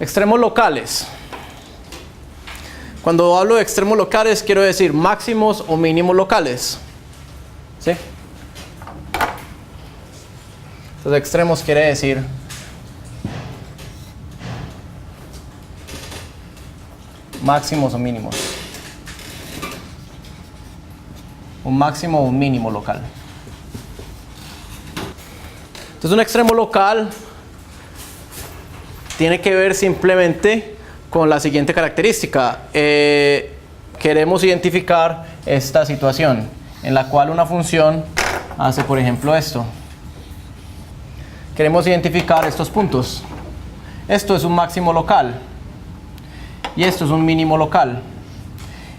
Extremos locales. Cuando hablo de extremos locales, quiero decir máximos o mínimos locales. ¿Sí? Los extremos quiere decir máximos o mínimos. Un máximo o un mínimo local. Entonces un extremo local tiene que ver simplemente con la siguiente característica. Queremos identificar esta situación en la cual una función hace, por ejemplo, esto. Queremos identificar estos puntos. Esto es un máximo local y esto es un mínimo local.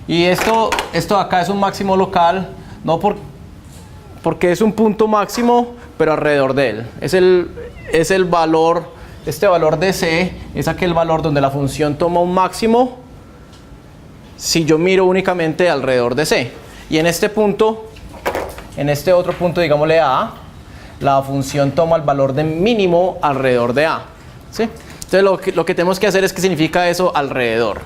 Y esto de acá es un máximo local, no porque es un punto máximo, pero alrededor de él. Es el valor, este valor de C es aquel valor donde la función toma un máximo si yo miro únicamente alrededor de C. Y en este punto, en este otro punto, digámosle A, la función toma el valor de mínimo alrededor de A. ¿Sí? Entonces lo que tenemos que hacer es qué significa eso alrededor.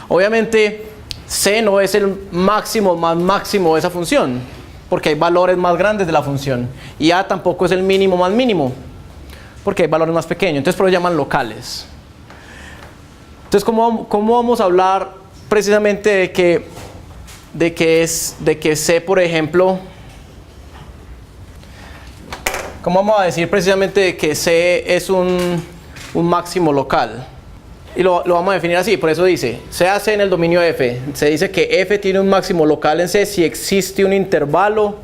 Obviamente C no es el máximo más máximo de esa función, porque hay valores más grandes de la función. Y A tampoco es el mínimo más mínimo, porque hay valores más pequeños. Entonces por eso llaman locales. Entonces ¿cómo vamos a hablar precisamente de que C, por ejemplo, cómo vamos a decir precisamente de que C es un máximo local? Y lo vamos a definir así, por eso dice, se hace en el dominio F. Se dice que F tiene un máximo local en C si existe un intervalo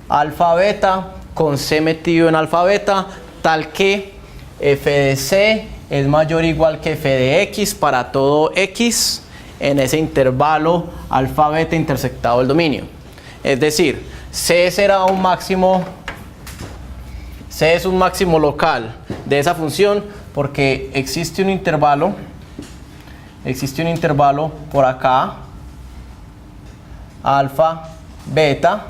alfa beta con C metido en alfa beta, tal que f de C es mayor o igual que f de X para todo X en ese intervalo alfa beta intersectado del dominio. Es decir, C será un máximo, C es un máximo local de esa función porque existe un intervalo por acá, alfa, beta,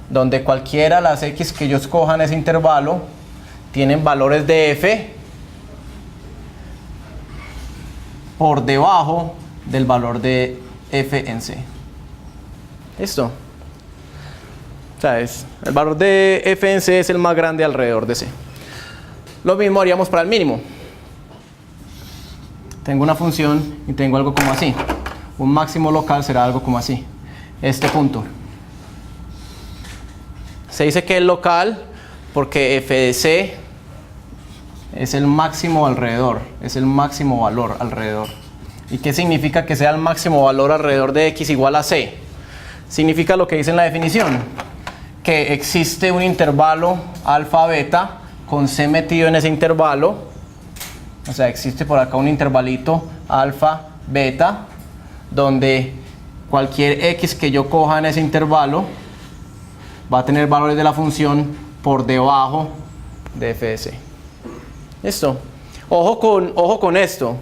donde cualquiera de las X que yo escoja en ese intervalo tienen valores de F por debajo del valor de F en C. ¿Listo? O sea, el valor de F en C es el más grande alrededor de C. Lo mismo haríamos para el mínimo. Tengo una función y tengo algo como así. Un máximo local será algo como así. Este punto. Se dice que es local porque f de C es el máximo alrededor. Es el máximo valor alrededor. ¿Y qué significa que sea el máximo valor alrededor de X igual a C? Significa lo que dice en la definición. Que existe un intervalo alfa beta con C metido en ese intervalo. O sea, existe por acá un intervalito alfa, beta, donde cualquier X que yo coja en ese intervalo va a tener valores de la función por debajo de f de C. ¿Listo? Ojo con esto.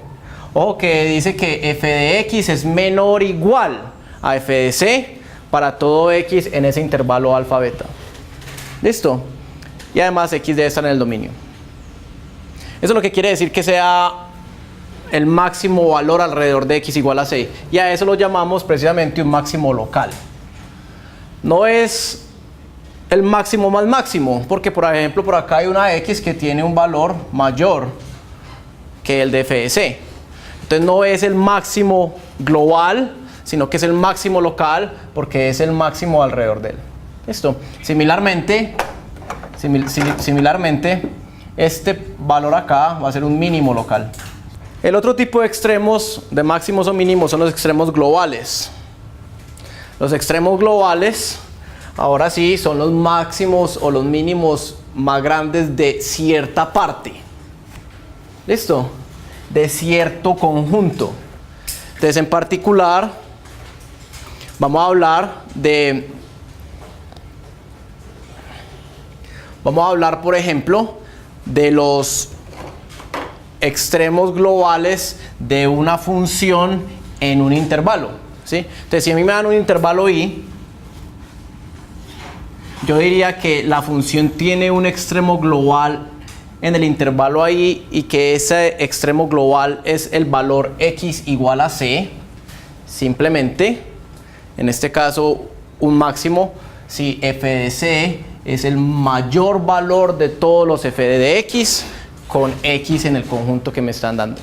Ojo que dice que f de X es menor o igual a f de C para todo X en ese intervalo alfa, beta. ¿Listo? Y además X debe estar en el dominio. Eso es lo que quiere decir que sea el máximo valor alrededor de X igual a C. Y a eso lo llamamos precisamente un máximo local. No es el máximo más máximo, porque por ejemplo por acá hay una X que tiene un valor mayor que el de f de C. Entonces no es el máximo global, sino que es el máximo local porque es el máximo alrededor de él. ¿Listo? Similarmente, este valor acá va a ser un mínimo local. El otro tipo de extremos de máximos o mínimos son los extremos globales. Los extremos globales, ahora sí, son los máximos o los mínimos más grandes de cierta parte. ¿Listo? De cierto conjunto. Entonces, en particular, vamos a hablar, por ejemplo, de los extremos globales de una función en un intervalo, ¿sí? Entonces, si a mí me dan un intervalo i, yo diría que la función tiene un extremo global en el intervalo ahí y que ese extremo global es el valor x igual a c, simplemente, en este caso, un máximo, si f de c es el mayor valor de todos los f de x con x en el conjunto que me están dando.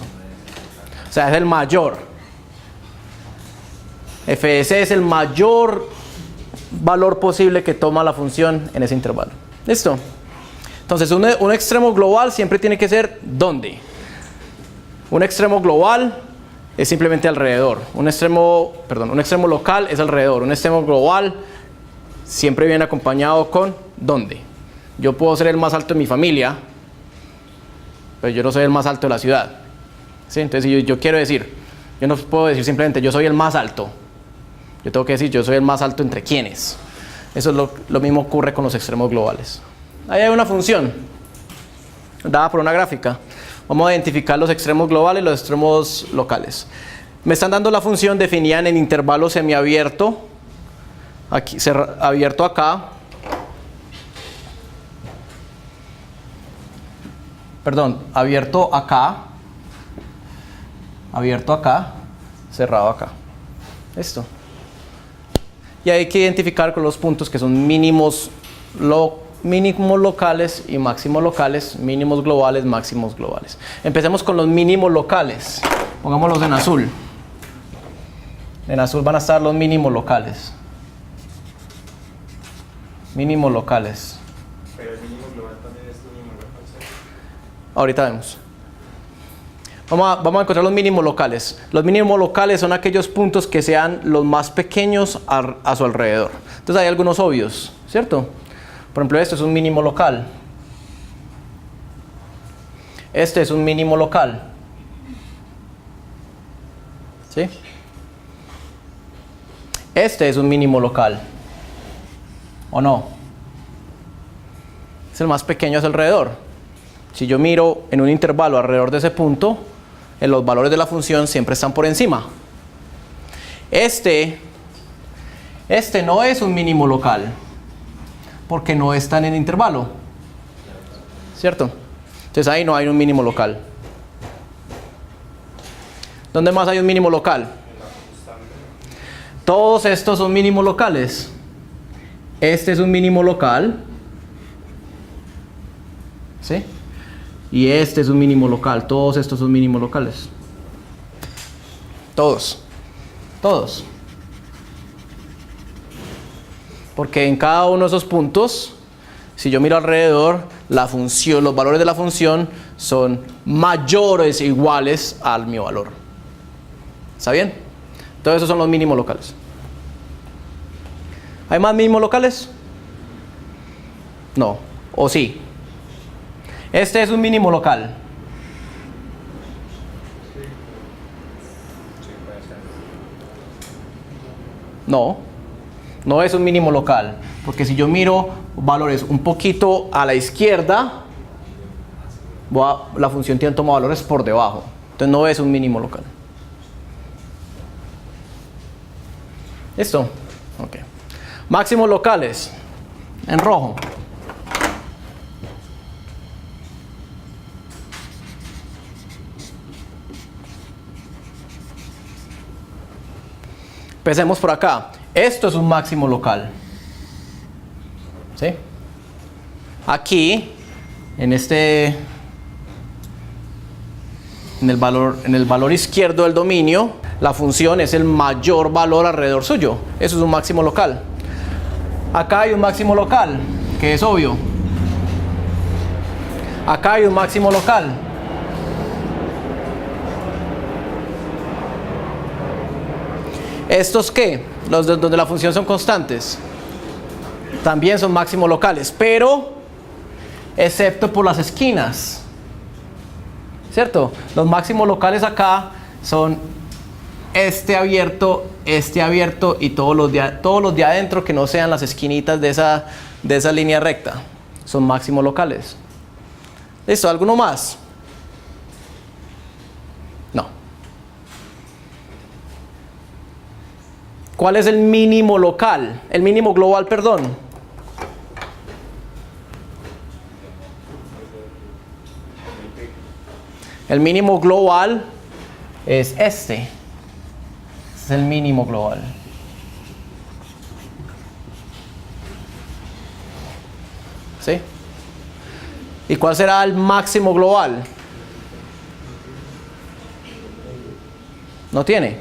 O sea, es el mayor. F de c es el mayor valor posible que toma la función en ese intervalo. ¿Listo? Entonces, un extremo global siempre tiene que ser ¿dónde? Un extremo global es simplemente alrededor. Un extremo local es alrededor. Un extremo global siempre viene acompañado con ¿dónde? Yo puedo ser el más alto de mi familia, pero yo no soy el más alto de la ciudad. ¿Sí? Entonces, si yo quiero decir, yo no puedo decir simplemente yo soy el más alto. Yo tengo que decir yo soy el más alto entre quiénes. Eso es lo mismo ocurre con los extremos globales. Ahí hay una función dada por una gráfica. Vamos a identificar los extremos globales y los extremos locales. Me están dando la función definida en el intervalo semiabierto, aquí, abierto acá, abierto acá, cerrado acá. Listo. Y hay que identificar con los puntos que son mínimos locales y máximos locales, mínimos globales, máximos globales. Empecemos con los mínimos locales. Pongámoslos en azul. En azul van a estar los mínimos locales. Mínimos locales. Pero el mínimo global también es el mínimo local, ¿sí? Ahorita vemos. Vamos a encontrar los mínimos locales. Los mínimos locales son aquellos puntos que sean los más pequeños a su alrededor. Entonces hay algunos obvios, ¿cierto? Por ejemplo, este es un mínimo local. Este es un mínimo local. ¿Sí? Este es un mínimo local. ¿O no? Es el más pequeño a su alrededor. Si yo miro en un intervalo alrededor de ese punto, los valores de la función siempre están por encima. Este no es un mínimo local, porque no está en el intervalo, ¿cierto? Entonces ahí no hay un mínimo local. ¿Dónde más hay un mínimo local? Todos estos son mínimos locales. Este es un mínimo local, ¿sí? Y este es un mínimo local. Todos estos son mínimos locales. Todos. Porque en cada uno de esos puntos, si yo miro alrededor, los valores de la función son mayores o iguales al mi valor. ¿Está bien? Todos esos son los mínimos locales. ¿Hay más mínimos locales? No. ¿O sí? Este es un mínimo local. No es un mínimo local, porque si yo miro valores un poquito a la izquierda, la función toma valores por debajo. Entonces no es un mínimo local. ¿Listo? Ok. Máximos locales, en rojo. Empecemos por acá. Esto es un máximo local. ¿Sí? Aquí, en el valor izquierdo del dominio, la función es el mayor valor alrededor suyo. Eso es un máximo local. Acá hay un máximo local, que es obvio. Acá hay un máximo local. ¿Estos qué? Los donde la función son constantes. También son máximos locales, pero excepto por las esquinas. ¿Cierto? Los máximos locales acá son este abierto y todos los de adentro que no sean las esquinitas de esa línea recta. Son máximos locales. ¿Listo? ¿Alguno más? No. ¿Cuál es el mínimo local? El mínimo global, perdón. El mínimo global es este. Es el mínimo global. ¿Sí? ¿Y cuál será el máximo global? No tiene.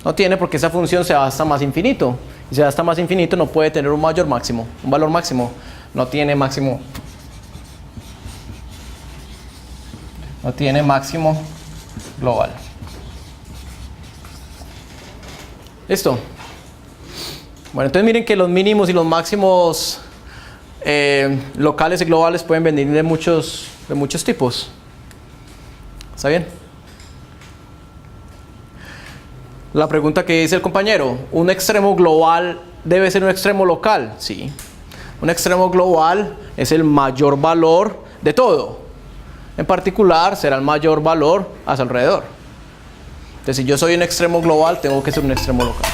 No tiene porque esa función se va hasta más infinito. Y si va hasta más infinito no puede tener un mayor máximo, un valor máximo. No tiene máximo. No tiene máximo global. ¿Listo? Bueno, entonces miren que los mínimos y los máximos locales y globales pueden venir de muchos tipos. ¿Está bien? La pregunta que dice el compañero, ¿un extremo global debe ser un extremo local? Sí. Un extremo global es el mayor valor de todo. En particular, será el mayor valor a su alrededor. Entonces, si yo soy un extremo global, tengo que ser un extremo local.